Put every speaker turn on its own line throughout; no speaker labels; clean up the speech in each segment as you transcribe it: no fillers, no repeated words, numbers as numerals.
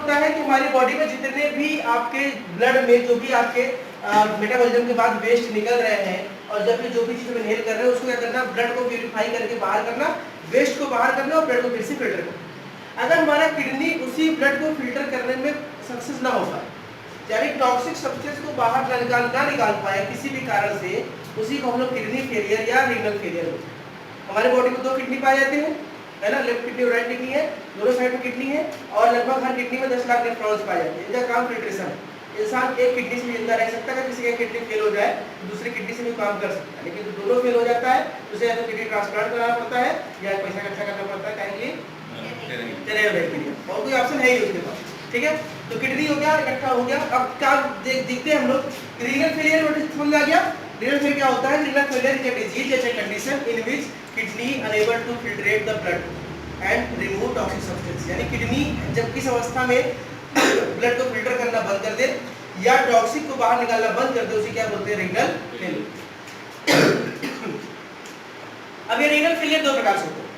होता है कि हमारी बॉडी में जितने भी आपके ब्लड में जो भी आपके मेटाबॉलिज्म के बाद वेस्ट निकल रहे हैं और जब भी जो भी चीज में इनहेल कर रहे हैं उसको क्या करना, ब्लड को प्यूरिफाई करके बाहर करना, वेस्ट को बाहर करना और ब्लड को फिर से फिल्टर करना। अगर हमारा किडनी उसी ब्लड को फिल्टर करने में सक्सेस ना हो पाए, यानी टॉक्सिक सब्सटेंस को बाहर ना निकाल पाए किसी भी कारण से, उसी को हम लोग किडनी फेलियर या रीनल फेलियर बोलते हैं। हमारे बॉडी में 2 किडनी पाए जाते हैं, है ना, लेफ्ट किडनी और राइट किडनी है, दोनों साइड में किडनी है और लगभग हर किडनी में 10 लाख नेफ्रॉन्स पाए जाते हैं। इनका काम फिल्ट्रेशन है। इंसान एक किडनी से जिंदा रह सकता है, किसी का किडनी फेल हो जाए तो दूसरी किडनी से भी काम कर सकता है, लेकिन दोनों फेल हो जाता है तो उसे या तो किडनी ट्रांसप्लांट कराना पड़ता है या पैसा इकट्ठा करना पड़ता है, कहेंगे और कोई ऑप्शन है ही उसके पास। ठीक है, तो किडनी हो गया, इकट्ठा हो गया। अब क्या देखते हैं हम लोग, रीनल फेलियर समझ आ गया। रीनल फेलियर क्या होता है? Renal failure is a disease is a condition in which kidney unable to filtrate the blood and remove toxic substance, यानी किडनी जब किस अवस्था में ब्लड को फिल्टर करना बंद कर दे या टॉक्सिक को बाहर निकालना बंद कर दे, उसे क्या बोलते हैं? Renal failure. अब ये रीनल फेलियर 2 प्रकार से होता है,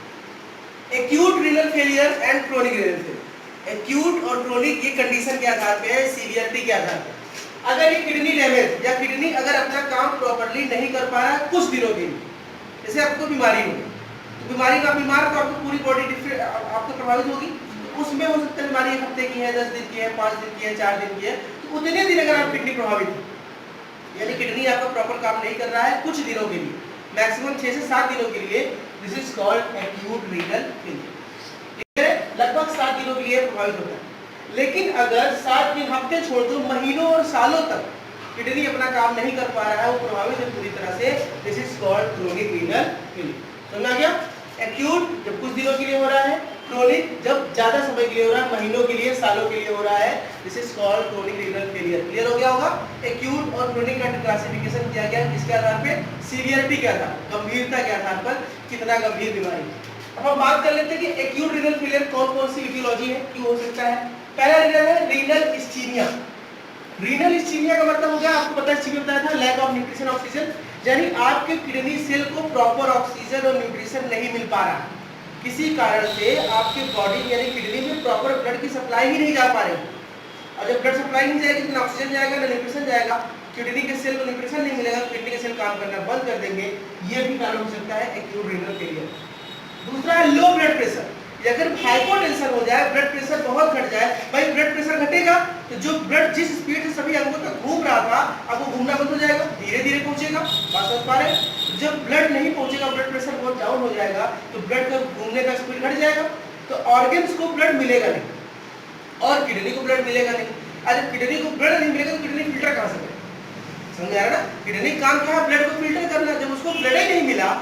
acute renal failure and chronic renal failure. Acute और क्रोनिक ये कंडीशन के आधार पे है, सीवियरिटी के आधार पे। अगर ये किडनी डैमेज या किडनी अगर अपना काम प्रॉपर्ली नहीं कर पा रहा है कुछ दिनों के लिए, जैसे आपको बीमारी होगी तो बीमारी का बीमार तो आपको पूरी बॉडी डिफरेंट आपको प्रभावित होगी, तो उसमें हो सकता है बीमारी 1 हफ्ते की है, 10 दिन की है, 5 दिन की है, 4 दिन की है, तो उतने दिन अगर आप किडनी प्रभावित है यानी किडनी आपका प्रॉपर काम नहीं कर रहा है कुछ दिनों के लिए, मैक्सिमम 6 से 7 दिनों के लिए, this is called acute renal failure. लगभग 7 दिनों के लिए प्रभावित होता है। लेकिन अगर 7 दिन, हफ्ते छोड़ दो, महीनों और सालों तक किडनी अपना काम नहीं कर पा रहा है, वो प्रभावित है पूरी तरह से, this is called chronic renal failure. समझ आ गया? एक्यूट जब कुछ दिनों के लिए हो रहा है, क्रोनिक जब ज्यादा समय के लिए हो रहा है, महीनों के लिए, सालों के लिए हो रहा है, this is called chronic renal failure. Clear हो गया होगा? एक्यूट और क्रोनिक का क्लासिफिकेशन किया गया किसके आधार पे? सीवियरिटी के आधार, गंभीरता के आधार पर, कितना गंभीर बीमारी। अब हम बात कर लेते हैं कि एक्यूट रीनल फेलियर कौन-कौन सी इटियोलॉजी है, क्यों हो सकता है। पहला रीजन है रीनल इस्कीमिया। रीनल इस्कीमिया का मतलब हो गया, आपको पता है इस्कीमिया बताया था, लैक ऑफ न्यूट्रिशन ऑक्सीजन, यानी आपके किडनी सेल को प्रॉपर ऑक्सीजन और न्यूट्रिशन नहीं मिल पा रहा, किसी कारण से आपके बॉडी यानी किडनी में प्रॉपर ब्लड की सप्लाई ही नहीं जा पा रही। और जब ब्लड सप्लाई नहीं जाएगी तो ना ऑक्सीजन जाएगा ना न्यूट्रिशन जाएगा, किडनी के सेल को न्यूट्रिशन नहीं मिलेगा, किडनी के सेल काम करना बंद कर देंगे। ये भी कारण हो सकता है एक्यूट रीनल फेलियर। दूसरा है लो ब्लड प्रेशर। अगर हाइपोटेंशन हो जाए, ब्लड प्रेशर बहुत घट जाए, भाई ब्लड प्रेशर घटेगा तो जो ब्लड जिस स्पीड से सभी अंगों तक घूम रहा था अब वो घूमना बंद हो जाएगा, धीरे धीरे पहुंचेगा। बात समझ पा रहे हैं? जब ब्लड नहीं पहुंचेगा, ब्लड प्रेशर बहुत डाउन हो जाएगा तो ब्लड का घूमने का स्पीड घट जाएगा, तो ऑर्गन्स को ब्लड मिलेगा नहीं और किडनी को ब्लड मिलेगा नहीं। अगर किडनी को ब्लड नहीं मिलेगा तो किडनी फिल्टर कहां से करेगा? समझ आ रहा है ना? किडनी काम क्या है? ब्लड को फिल्टर करना। जब उसको ब्लड ही नहीं मिला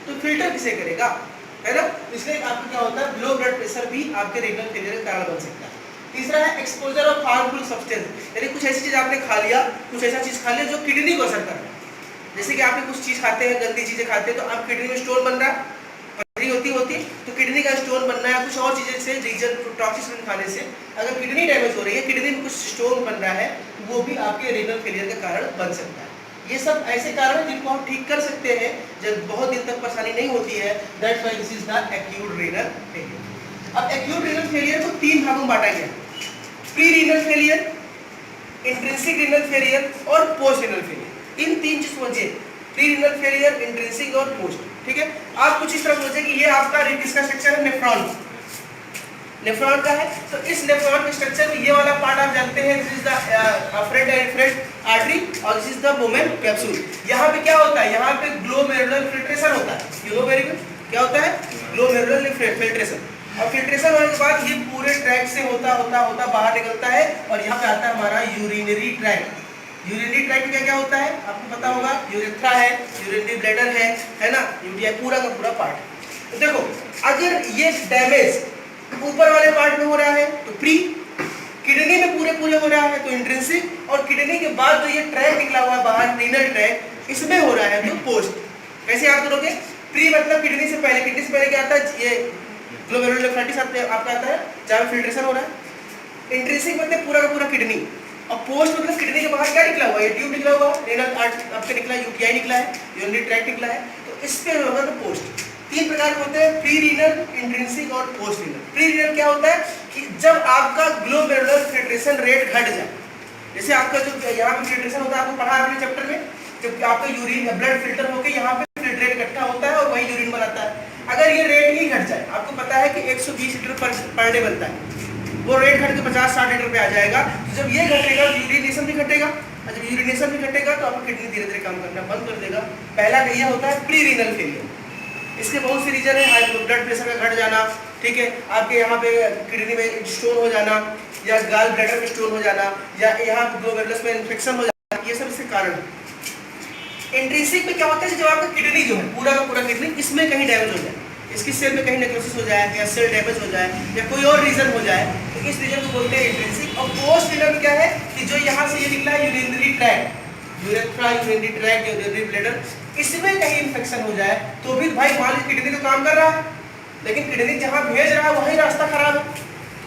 तो फिल्टर किसे करेगा, है ना? इसलिए आपको क्या होता है, लो ब्लड प्रेशर भी आपके रीनल फेलियर का कारण बन सकता है। तीसरा है एक्सपोजर ऑफ हार्मफुल सब्सटेंस, यानी कुछ ऐसी चीज आपने खा लिया, कुछ ऐसा चीज खा लिया जो किडनी को असर कर रहा है। जैसे कि आपने कुछ चीज खाते हैं, गंदी चीजें खाते हैं, तो आप किडनी में स्टोन बन रहा है, पथरी होती तो किडनी का स्टोन बनना है, कुछ और चीजें से रीजन टॉक्सिक खाने से अगर किडनी डैमेज हो रही है, किडनी में कुछ स्टोन बन रहा है, वो भी आपके रीनल फेलियर का कारण बन सकता है। ये सब ऐसे कारण हैं जिनको हम ठीक कर सकते हैं जब बहुत दिन तक परेशानी नहीं होती है। That's why this is the acute renal failure. अब एक्यूट रीनल फेलियर को 3 भागों में बांटा गया, pre renal failure, intrinsic renal failure और पोस्ट रीनल फेलियर। इन 3 चीज समझिए, प्री रीनल फेलियर, इंट्रिंसिक और पोस्ट। ठीक है, आप कुछ इस तरह सोचिए कि ये आपका किसका स्ट्रक्चर है? नेफ्रॉन, नेफ्रॉन का है। तो इस नेफ्रॉन के स्ट्रक्चर में ये वाला पार्ट आप जानते हैं, this is the afferent and efferent artery और this is the moment capsule. यहाँ पे क्या होता है? यहाँ पे ग्लोमेरुलर फिल्ट्रेशन होता है। यू नो वेरी गुड, क्या होता है? Glomerular filtration. और फिल्ट्रेशन होने के बाद ये पूरे ट्रैक से होता बाहर निकलता है और यहाँ पे आता है हमारा यूरिनरी ट्रैक्ट। यूरिनरी ट्रैक्ट में क्या होता है आपको पता होगा? यूरेथ्रा है, यूरिनरी ब्लैडर है ना, यूरिया पूरा का पूरा पार्ट। तो देखो, अगर ये डैमेज ऊपर वाले पार्ट में हो रहा है तो प्री, किडनी में पूरे हो रहा है तो इंट्रिंसिक, और किडनी के बाद जो ये ट्रैक निकला हुआ है बाहर, रीनल ट्रैक, इसमें हो रहा है तो पोस्ट। कैसे याद करोगे? प्री मतलब किडनी से पहले, किडनी से पहले क्या आता है? ये ग्लोमेरुलर फ्लैटिस आपका आता है जहाँ फिल्ट्रेशन हो रहा है। इंट्रिंसिक मतलब पूरा का पूरा किडनी, और पोस्ट मतलब किडनी के बाहर क्या निकला हुआ है? ट्यूब निकला हुआ है, रीनल आपका निकला, यूटीआई निकला है, यूरिनरी ट्रैक्ट निकला है, तो इस पे होगा तो पोस्ट। 3 प्रकार के होते हैं, प्री रीनल, इंट्रिंसिक और पोस्ट रीनल। प्री रीनल क्या होता है कि जब आपका ग्लोमेरुलर फिल्ट्रेशन रेट घट जाए। जैसे आपका जो यहाँ पे फिल्ट्रेशन होता है, आपको पढ़ा आपने चैप्टर में, जब आपका यूरिन ब्लड फिल्टर होकर यहाँ पे फिल्ट्रेट इकट्ठा होता है और वही यूरिन बनाता है। अगर ये रेट ही घट जाए, आपको पता है कि 120 लीटर पर डे बनता है, वो रेट घट के 50-60 लीटर पे आ जाएगा। तो जब ये घटेगा तो यूरिनेशन भी घटेगा, और जब यूरिनेशन भी घटेगा तो आपका किडनी धीरे धीरे काम करना बंद कर देगा। पहला ये होता है प्री रीनल फेलियर। इसके बहुत से रीजन है, हाई ब्लड प्रेशर का घट जाना, ठीक है, आपके यहाँ पे किडनी में स्टोन हो जाना, या गाल ब्लैडर में स्टोन हो जाना, या यहाँ ग्लोमेरुलस में इन्फेक्शन हो जाना, ये सब इसके कारण। इंट्रिंसिक में क्या होता है, जब आपका किडनी जो है पूरा का पूरा किडनी इसमें कहीं डैमेज हो जाए, इसकी सेल में कहीं नेक्रोसिस हो जाए, या सेल डैमेज हो जाए, या कोई और रीजन हो जाए, तो इस रीजन को बोलते हैं इंट्रिंसिक। और पोस्ट रीनल क्या है कि जो यहाँ से ये निकला है urinary tract, urethra, urinary tract, urinary bladder, इसमें कहीं इन्फेक्शन हो जाए तो भी भाई मान लीजिए किडनी तो काम कर रहा है, लेकिन किडनी जहाँ भेज रहा है वही रास्ता खराब है,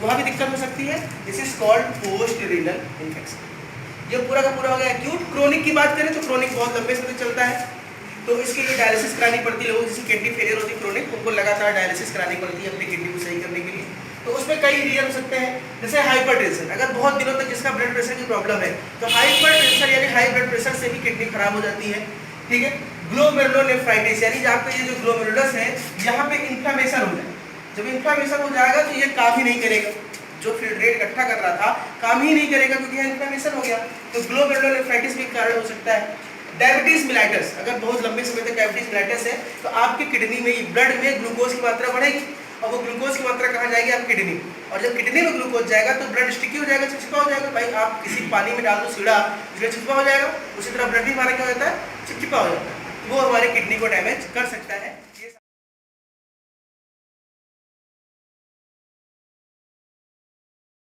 वहाँ भी दिक्कत हो सकती है। This is called post renal infection. ये पूरा का पूरा हो गया एक्यूट। क्रोनिक की बात करें तो क्रोनिक बहुत लंबे समय तक चलता है, तो इसके लिए डायलिसिस करानी पड़ती है। लोगों जिसकी किडनी फेलियर होती है क्रोनिक, उनको लगातार डायलिसिस करानी पड़ती है अपनी किडनी को सही करने के लिए। तो उसमें कई रीजन हो सकते हैं, जैसे हाइपरटेंशन। अगर बहुत दिनों तक जिसका ब्लड प्रेशर की प्रॉब्लम है तो हाइपरटेंशन यानी हाई ब्लड प्रेशर से भी किडनी खराब हो जाती है, ठीक है। ग्लोमेरुलोनेफ्राइटिस यानी जहाँ पे ये जो ग्लोमेरुलस है यहाँ पे इन्फ्लेमेशन हो जाए, जब इन्फ्लेमेशन हो जाएगा तो ये काम ही नहीं करेगा, जो फिल्ट्रेट इकट्ठा कर रहा था काम ही नहीं करेगा क्योंकि यहाँ इन्फ्लेमेशन हो गया। तो ग्लोमेरुलोनेफ्राइटिस भी कारण हो सकता है। डायबिटीज मिलाइटस, अगर बहुत लंबे समय तक डायबिटीज मिलाइटस है तो आपकी किडनी में ब्लड में ग्लूकोज की मात्रा बढ़ेगी, और वो ग्लूकोज की मात्रा कहाँ जाएगी, आपकी किडनी में। और जब किडनी में ग्लूकोज जाएगा तो ब्लड स्टिकी हो जाएगा, चिपचिपा हो जाएगा। भाई आप किसी पानी में डाल दो सीढ़ा, उसमें चिपचिपा हो जाएगा, उसी तरह ब्लड भी हमारा क्या हो जाता है, चिपचिपा हो जाता है, वो हमारे किडनी को डैमेज कर सकता है।